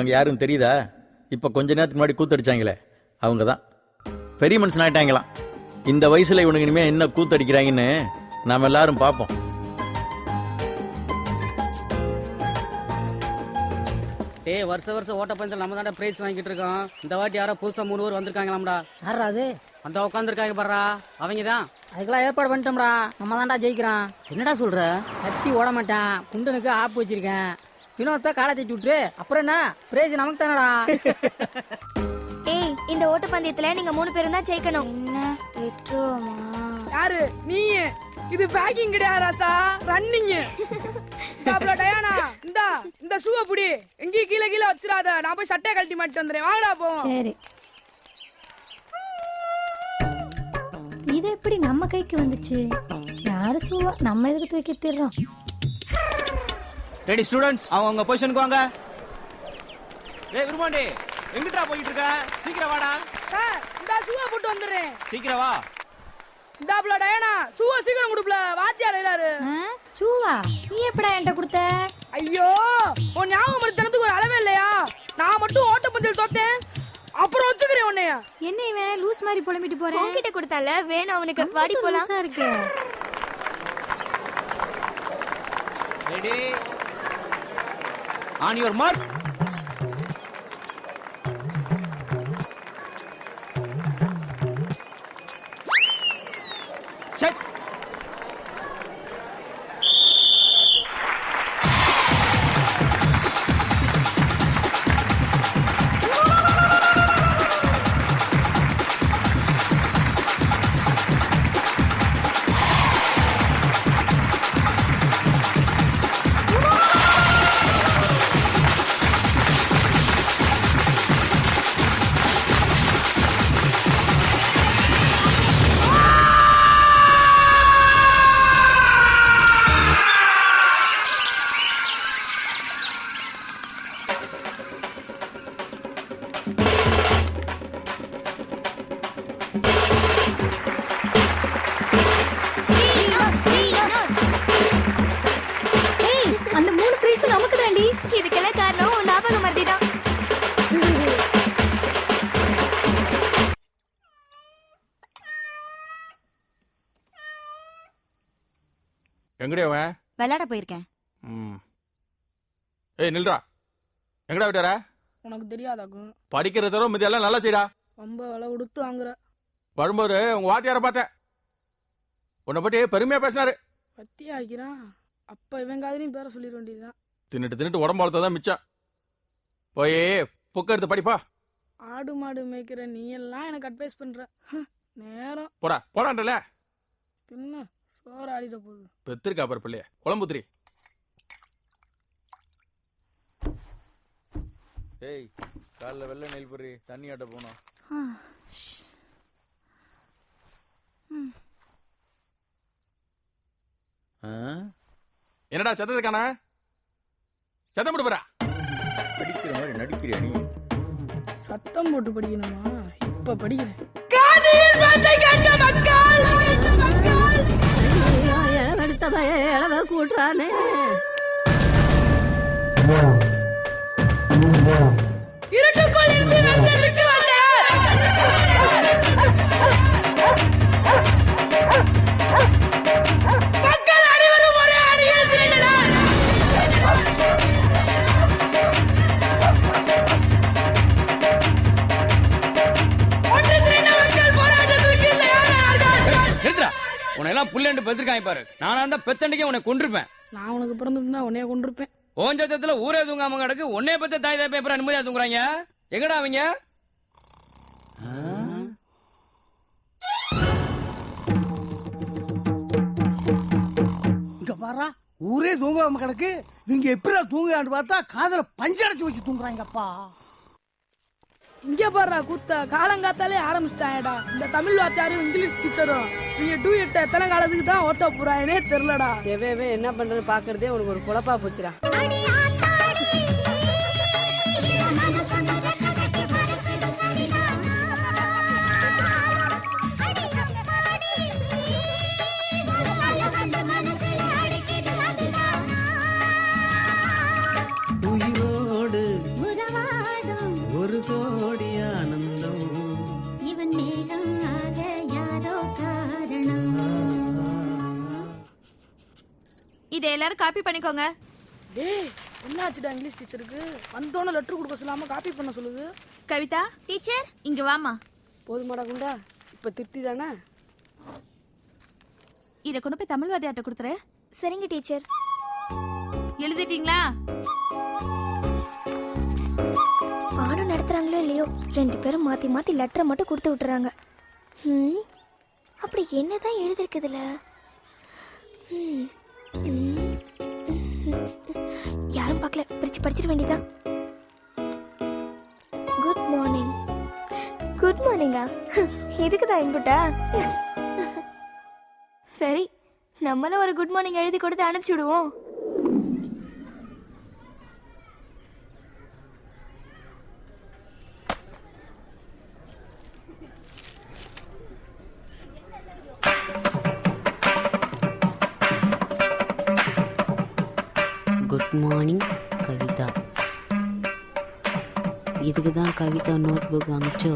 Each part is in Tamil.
இவங்க யாரும் தெரியுதா? இப்போ கொஞ்ச நேரத்துக்கு முன்னாடி கூத்தடிச்சாங்களே அவங்க தான் பெரிய மனுஷன் ஆயிட்டாங்களாம். இந்த வயசுல இவனுக்கு இனிமே என்ன கூத்தடிக்கிறாங்கன்னு நாம எல்லாரும் பார்ப்போம். வருஷம் ஓட்டப்பந்தல் நம்ம தாண்டா பிரைஸ் வாங்கிட்டு இருக்கோம். இந்த வாட்டி யாரோ புதுசா 3 பேர் வந்திருக்காங்களாம்டா. யாரா அது? அந்த உட்காந்துருக்காங்க பாடுறா, அவங்க தான். அதுக்கெல்லாம் ஏற்பாடு பண்ணிட்டோம்டா, நம்ம தான்டா ஜெயிக்கிறோம். என்னடா சொல்ற? கத்தி ஓட மாட்டான், குண்டனுக்கு ஆப்பு வச்சிருக்கேன். வினோத்தை காலை தட்டி விட்டுரு, அப்புறம் என்ன பிரைஸ் நமக்கு தானடா. ஏய், இந்த ஓட்டப்பந்தயத்துல நீங்க 3 பேரும் தான் ஜெயிக்கணும். என்ன வெற்றுவோமா? யாரு நீ? இது பேக்கிங் கிடையாது ராசா, ரன்னிங். டபுள டயானா, இந்த ஷூவை புடி, எங்கேயும் கீழே வச்சிராத. நான் போய் சட்டையை கழட்டி மாட்டிட்டு வந்துறேன். வாங்கடா போவோம். சரி. இது எப்படி நம்ம கைக்கு வந்துச்சு? யாரு ஷூவா? நம்ம எதுக்கு தூக்கி திடுறோம்? ரெடி ஸ்டூடண்ட்ஸ், அவங்க பொசிஷனுக்கு வாங்க. டேய் விருமாண்டி, எங்கடா போயிட்டு இருக்க? சீக்கிரம் வாடா. சார், இந்த ஷூவை போட்டு வந்துறேன். சீக்கிரம் வா. டபுள டயானா, ஷூவை சீக்கிரம் கொடுப்பல, வாத்தியார் வராரு. ஷூவா? நீ எப்படா என்கிட்ட கொடுத்த? ஐயோ, உன் ஞாபகப்படுத்துறதுக்கு ஒரு அளவே இல்லையா? நான் மட்டும் ஓட்டப்பந்தயம் தோத்தேன், அப்புறம் வச்சுக்கிறேன் உன்னைய. என்ன இவன் லூஸ் மாதிரி புலம்பிட்டு போறேன்? உன்கிட்ட கொடுத்தால வேணும் அவனுக்கு. வாடி போலாம். இருக்கு. Ready, on your mark. Set. அந்த 3 பிரைஸ் நமக்கு தாண்டி. இதுக்கெல்லாம் காரணம் ஞாபக மறதி தான். எங்கடா அவன்? விளையாட போயிருக்கேன். ஏய் நில்றா, எங்கடா விட்டார? உனக்கு தெரியாதாக்கும், படிக்கிறத தவிர மீதி எல்லாம் நல்லா செய்டா. ரொம்ப விலை கொடுத்து வாங்குற. வரும்போது உங்க வாத்தியார பார்த்தேன், உன்னை பத்தி பெருமையா பேசினாரு. பத்தி ஆக்கிறான். அப்ப இவன் காதலையும் பேர சொல்லிட வேண்டியதுதான். தின்னுட்டு உடம்பு வளர்த்ததான் மிச்சம். போய் புக்க எடுத்து படிப்பா. ஆடு மாடு மேய்க்கிற நீ எல்லாம் எனக்கு அட்வைஸ் பண்ற. நேரம் போடாண்டல தின்ன சோறு ஆடிட போகுது. பெத்திருக்கா பாரு பிள்ளைய, குழம்புத்திரி. ஏய், காலைல வெள்ளை நெல் பொறி தண்ணி ஆட்ட போனோம். என்னடா சத்தத்துக்கான சத்தம் போட்டு போறா? படிக்கிற மாதிரி நடிக்கிறியா நீ? சத்தம் போட்டு படிக்கணுமா? இப்ப படிக்கிறேன். கூட்டுறானே இருட்டுக்குள் இருந்து வெளிச்சத்துக்கு வந்த மக்கள் அனைவரும் ஒரே அணியில் திரண்டனர். ஒன்று திரண்ட மக்கள் போராட்டத்திற்கு தயாரானார்கள். நிறுத்துடா, உன்னை எல்லாம் புள்ளண்டு பெத்திருக்காங்க பாரு. நானா இருந்தா பெத்தண்டிக்கே உன்னை கொண்டிருப்பேன். நான் உனக்கு பிறந்திருந்தா உன்னைய கொண்டிருப்பேன். ஓஞ்சத்துல ஊரே தூங்காம கிடக்கு, உன்னே பத்த தாய் தாய் பேப்பர் நிம்மதியா தூங்குறாங்க. எங்கடா அவங்க? இங்க பாரா, ஊரே தூங்காம கிடக்கு. இவங்க எப்படிடா தூங்குறான்னு பார்த்தா காதல பஞ்சடைச்சு வச்சு தூங்குறாங்கப்பா. இங்க பாடுறா கூத்த, காலங்காத்தாலே ஆரம்பிச்சிட்டாங்கடா. இந்த தமிழ் வாத்தியாரும் இங்கிலீஷ் டீச்சரும் நீங்க டூயட்ட எத்தனை காலத்துக்கு தான் ஓட்ட போறானே தெரியலடா. எவே என்ன பண்றது பாக்குறதே உனக்கு ஒரு குழப்பா போச்சுடா. உயிரோடு இதை எல்லாரும் காப்பி பண்ணிக்கோங்க. டேய் என்னாச்சுடா இங்கிலீஷ் டீச்சருக்கு வந்தோன்னு லெட்டர் கொடுக்க சொல்லாம காப்பி பண்ண சொல்லுது. கவிதா டீச்சர் இங்க வாமா. போதுமாடா குண்டா இப்ப திருப்தி தானே? இதை கொண்டு போய் தமிழ் வாத்தியார்ட்ட கொடுத்துரு. சரிங்க டீச்சர். எழுதிட்டீங்களா? பாடம் நடத்துறாங்களோ இல்லையோ 2 பேரும் மாத்தி மாத்தி லெட்டரை மட்டும் கொடுத்து விட்டுறாங்க. அப்படி என்னதான் எழுதிருக்குதுல? யாரும் பார்க்கல, பிரிச்சு படிச்சிட வேண்டியதான். Good morning. குட் மார்னிங்கா? இதுக்குதான் இன்புட்டா? சரி, நம்மளும் ஒரு குட் மார்னிங் எழுதி கொடுத்து அனுப்பிச்சு விடுவோம். Good morning Kavitha. இதுக்கு தான் கவிதா நோட் புக் வாங்கிச்சோ?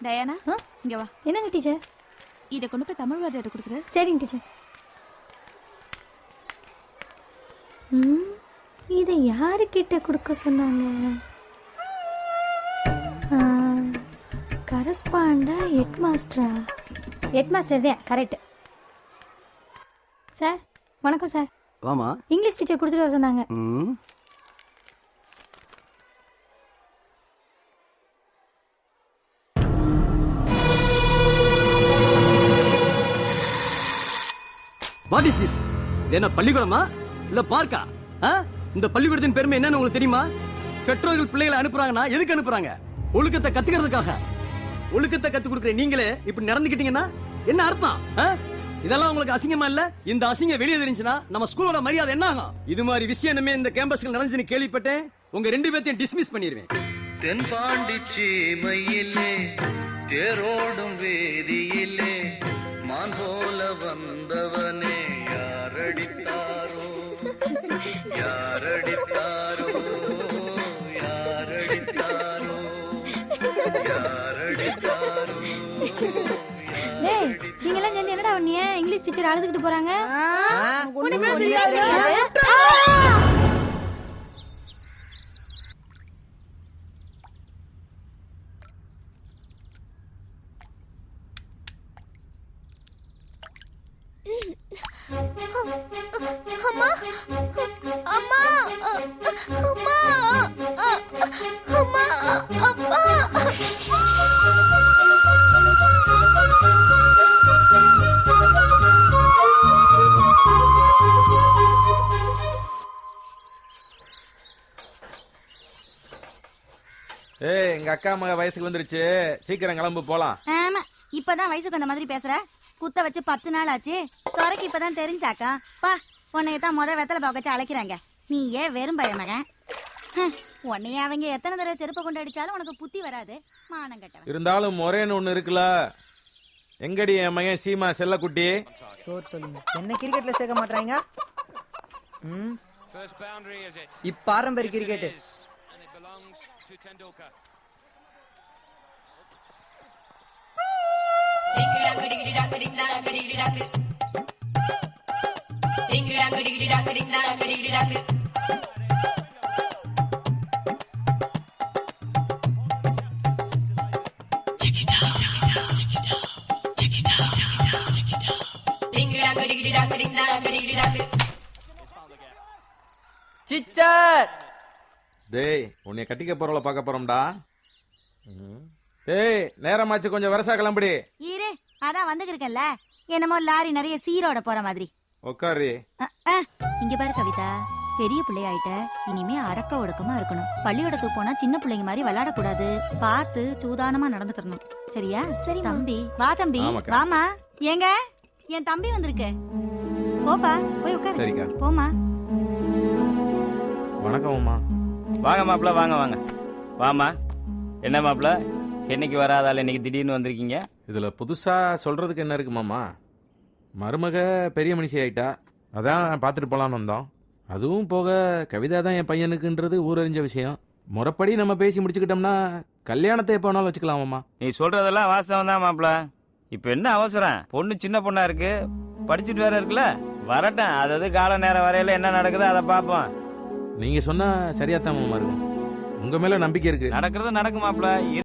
டயானா இங்க வா. என்னங்க டீச்சர்? இதை கொண்டு போய் தமிழ் வாத்தியார்ட்ட கொடுத்துரு. சரிங்க டீச்சர். இதை யாருக்கிட்ட கொடுக்க சொன்னாங்க? கரஸ்பாண்டா ஹெட் மாஸ்டரா? ஹெட் மாஸ்டர் தான் கரெக்ட். சார் வணக்கம் சார். வாமா. இங்கிலீஷ் டீச்சர் கொடுத்துட்டு வர சொன்னாங்க. What is this? என்ன பள்ளிக்கூடமா இல்ல பார்க்கா? இந்த பள்ளிக்கூடத்தின் பெருமை என்னன்னு உங்களுக்கு தெரியுமா? பெற்றோர்கள் பிள்ளைகளை அனுப்புறாங்கன்னா எதுக்கு அனுப்புறாங்க? ஒழுக்கத்தை கத்துக்கிறதுக்காக. ஒழுக்கத்தை கத்து கொடுக்குற நீங்களே இப்படி நடந்துக்கிட்டீங்கன்னா என்ன அர்த்தம்? இதெல்லாம் உங்களுக்கு அசிங்கமா இல்ல? இந்த அசிங்கம் வெளியே தெரிஞ்சுன்னா நம்ம ஸ்கூலோட மரியாதை என்ன ஆகும்? இது மாதிரி விஷயம் என்னமே இந்த கேம்பஸ்ல நடந்துச்சுன்னு கேள்விப்பட்டேன். உங்க 2 பேர்த்தையும் டிஸ்மிஸ் பண்ணிடுவேன். தென்பாண்டி சீமையிலே தேரோடும் வேதியிலே மான் போல வந்தவனே யாரடித்தாரோ யாரடித்தாரோ யாரடித்தாரோ யாரடித்தாரோ. டேய் நீங்க எல்லாம் சேர்ந்து என்னடா பண்ணீங்க? இங்கிலீஷ் டீச்சர் அழுதுகிட்டு போறாங்க. ஒண்ணுமே தெரியாது. அம்மா அம்மா அம்மா அம்மா அப்பா. எங்க அக்கா மக வயசுக்கு வந்துருச்சு, சீக்கிரம் கிளம்பு போலாம். ஆமா இப்பதான் வயசுக்கு வந்த மாதிரி பேசுற. குத்த வச்சு 10 நாள் ஆச்சு. துறைக்கு இப்பதான் தெரிஞ்சாக்கா பா உன்னையதான் வெத்தலை பாக்கச்சு அழைக்கிறாங்க. நீ ஏன் வெறும் பய மகன்? உன்னைய அவங்க எத்தனை தடவை செருப்பை கொண்டு அடிச்சாலும் உனக்கு புத்தி வராது. மானம் கட்டவன். இருந்தாலும் முறைன்னு ஒண்ணு இருக்குல்ல. எங்கடி என் மகன் சீமா செல்லக்குட்டி? என்ன கிரிக்கெட்ல சேர்க்க மாட்டாங்க? இப்பாரம்பரிய கிரிக்கெட். டேய் உன்னை கட்டிக்க போறவள பாக்க போறோம்டா. டேய் நேரமாச்சு, கொஞ்சம் வரசா கிளம்புடி. ஈரே அதான் வந்துருக்கல. என்னமோ லாரி நிறைய சீரோட போற மாதிரி. உட்காரு. இங்க பாரு கவிதா, பெரிய பிள்ளையாயிட்ட. இனிமே அடக்க ஒடுக்கமா இருக்கணும். பள்ளியோடத்துக்கு போனா சின்ன பிள்ளைங்க மாதிரி விளையாடக்கூடாது. பார்த்து சூதானமா நடந்துக்கணும். சரியா? சரி தம்பி வா தம்பி ஆமாக்கா. வாமா. ஏங்க என் தம்பி வந்திருக்கு. போப்பா போய் உட்காரு. சரிக்கா. போமா. வணக்கம் அம்மா. வாங்க மாப்பிள்ள, வாங்க வாங்க. வாமா. என்ன மாப்பிள்ள, என்னைக்கு வராதால இன்னைக்கு திடீர்னு வந்திருக்கீங்க? இதுல புதுசா சொல்றதுக்கு என்ன இருக்கு மாமா? மருமக பெரிய மனுஷி ஆயிட்டா, அதான் பார்த்துட்டு போலான்னு வந்தோம். அதுவும் போக கவிதா தான் என் பையனுக்குன்றது ஊரறிஞ்ச விஷயம். முறைப்படி நம்ம பேசி முடிச்சுக்கிட்டோம்னா கல்யாணத்தை எப்போ வேணாலும் வச்சுக்கலாம் மாமா. நீ சொல்றதெல்லாம் வாஸ்தவம் தான் மாப்பிள்ள. இப்ப என்ன அவசரம்? பொண்ணு சின்ன பொண்ணா இருக்கு, படிச்சுட்டு வேற இருக்குல்ல. வரட்டும், அதாவது கால நேரம் வரையில என்ன நடக்குதோ அதை பார்ப்போம். நீங்க சொன்னா சரியாத்தான் மாமா இருக்கும். உங்க மேல நம்பிக்கை இருக்கு. நடக்கிறது நடக்கும் மாப்பிள்ள.